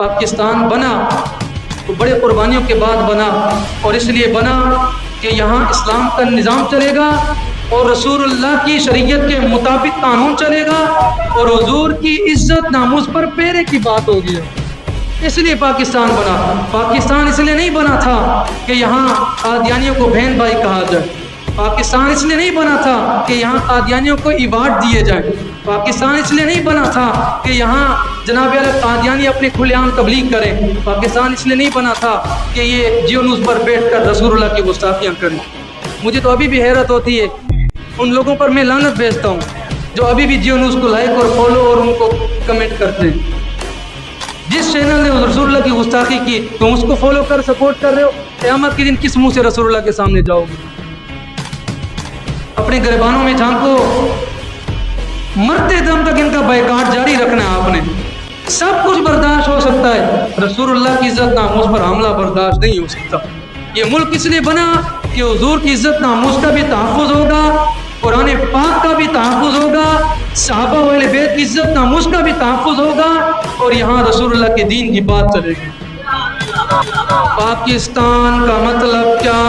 پاکستان بنا تو بڑے قربانیوں کے بعد بنا، اور اس لیے بنا کہ یہاں اسلام کا نظام چلے گا اور رسول اللہ کی شریعت کے مطابق قانون چلے گا اور حضور کی عزت ناموس پر پیرے کی بات ہوگی۔ اس لیے پاکستان بنا۔ پاکستان اس لیے نہیں بنا تھا کہ یہاں قادیانیوں کو بہن بھائی کہا جائے، پاکستان اس لیے نہیں بنا تھا کہ یہاں قادیانیوں کو ایوارڈ دیے جائیں، پاکستان اس لیے نہیں بنا تھا کہ یہاں جناب اعلیٰ قادیانی اپنے کھلے عام تبلیغ کریں، پاکستان اس لیے نہیں بنا تھا کہ یہ جیو نیوز پر بیٹھ کر رسول اللہ کی گستاخیاں کریں۔ مجھے تو ابھی بھی حیرت ہوتی ہے، ان لوگوں پر میں لعنت بھیجتا ہوں جو ابھی بھی جیو نیوز کو لائک اور فالو اور ان کو کمنٹ کرتے ہیں۔ جس چینل نے رسول اللہ کی گستاخی کی تم اس کو فالو کر سپورٹ کر رہے ہو، قیامت کے دن کس منہ سے رسول اللہ کے سامنے جاؤ گے؟ اپنے گریبانوں میں جھانکو، مرتے دم تک ان کا بائیکاٹ جاری رکھنا ہے۔ آپ نے سب کچھ برداشت ہو سکتا ہے، رسول اللہ کی عزت ناموس پر حملہ برداشت نہیں ہو سکتا۔ یہ ملک اس لیے بنا کہ حضور کی عزت ناموس کا بھی تحفظ ہوگا، قرآن پاک کا بھی تحفظ ہوگا، صحابہ و اہل بیت کی عزت ناموس کا بھی تحفظ ہوگا، اور یہاں رسول اللہ کے دین کی بات چلے گی۔ پاکستان کا مطلب کیا؟